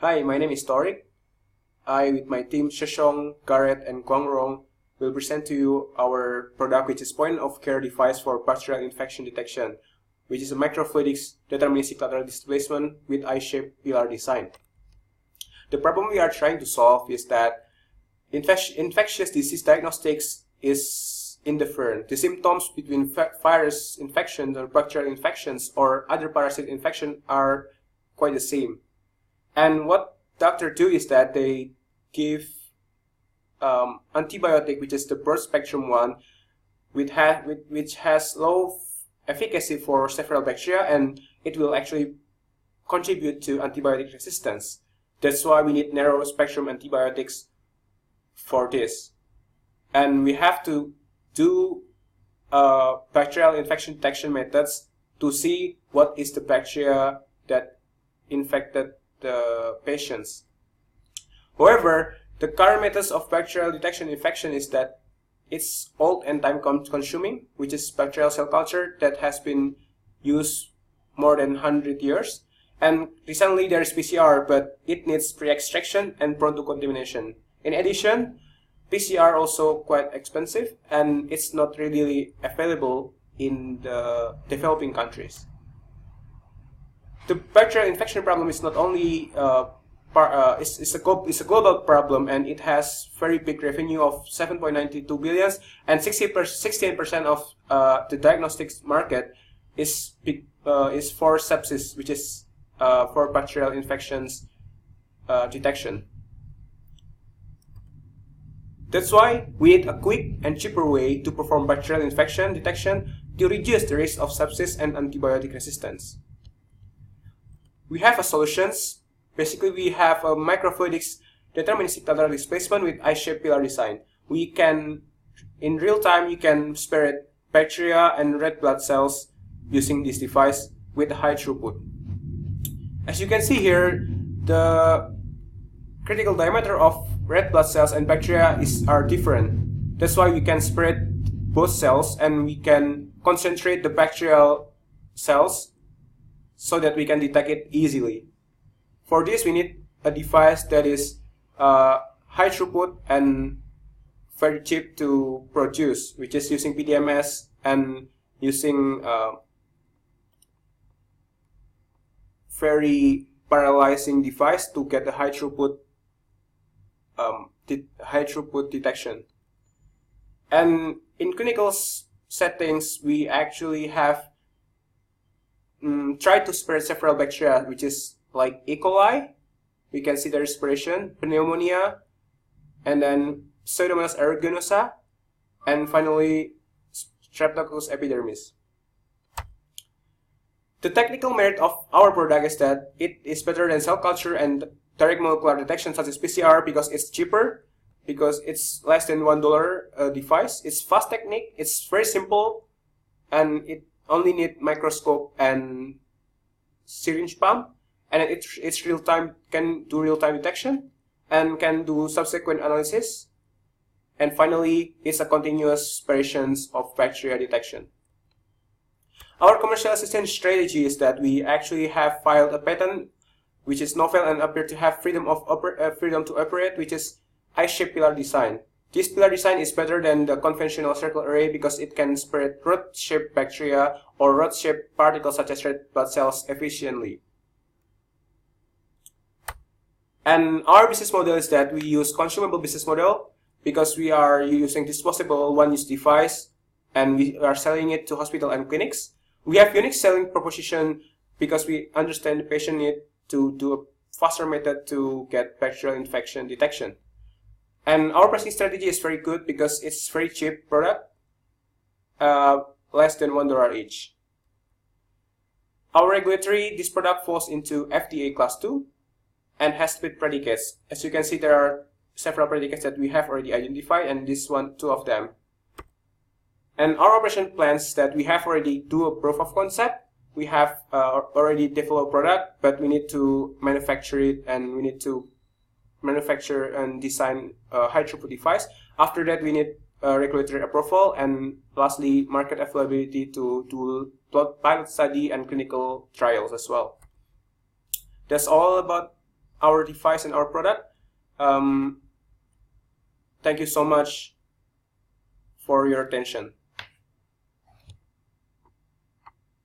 Hi, my name is Torik. I, with my team Sheshong, Garrett, and Guangrong, will present to you our product, which is point of care device for bacterial infection detection, which is a microfluidics deterministic lateral displacement with I-shaped pillar design. The problem we are trying to solve is that infectious disease diagnostics is indifferent. The symptoms between virus infections or bacterial infections or other parasite infection are quite the same. And what doctors do is that they give antibiotic, which is the broad spectrum one, which has low efficacy for several bacteria, and it will actually contribute to antibiotic resistance. That's why we need narrow spectrum antibiotics for this. And we have to do bacterial infection detection methods to see what is the bacteria that infected the patients. However, the current methods of bacterial detection infection is that it's old and time consuming, which is bacterial cell culture that has been used more than 100 years. And recently there is PCR, but it needs pre-extraction and prone to contamination. In addition, PCR also quite expensive and it's not readily available in the developing countries. The bacterial infection problem is not only it's a global problem, and it has very big revenue of 7.92 billion, and 16% of the diagnostics market is for sepsis, which is for bacterial infections detection. That's why we need a quick and cheaper way to perform bacterial infection detection to reduce the risk of sepsis and antibiotic resistance. We have a solutions. Basically, we have a microfluidics deterministic lateral displacement with I-shaped pillar design. We can, in real time, you can separate bacteria and red blood cells using this device with high throughput. As you can see here, the critical diameter of red blood cells and bacteria are different. That's why we can separate both cells and we can concentrate the bacterial cells so that we can detect it easily. For this, we need a device that is high throughput and very cheap to produce, which is using PDMS and using very paralyzing device to get the high throughput detection. And in clinical settings, we actually have try to spread several bacteria, which is like E. coli. We can see the respiration, pneumonia, and then Pseudomonas aeruginosa, and finally Streptococcus epidermis. The technical merit of our product is that it is better than cell culture and direct molecular detection such as PCR because it's cheaper, because it's less than $1 device. It's fast technique, it's very simple, and it only need microscope and syringe pump, and it's real time, can do real time detection and can do subsequent analysis, and finally it's a continuous operations of bacteria detection. Our commercialization strategy is that we actually have filed a patent which is novel and appear to have freedom to operate, which is I-shaped pillar design. This pillar design is better than the conventional circle array because it can spread rod-shaped bacteria or rod-shaped particles such as red blood cells efficiently. And our business model is that we use consumable business model because we are using disposable one-use device and we are selling it to hospital and clinics. We have unique selling proposition because we understand the patient need to do a faster method to get bacterial infection detection. And our pricing strategy is very good because it's very cheap product, less than $1 each. Our regulatory, this product falls into FDA class 2 and has split predicates. As you can see, there are several predicates that we have already identified, and this one, 2 of them. And our operation plans that we have already do a proof of concept. We have already developed product, but we need to manufacture it, and we need to manufacture and design a high throughput device. After that, we need regulatory approval, and lastly, market availability to do pilot study and clinical trials as well. That's all about our device and our product. Thank you so much for your attention.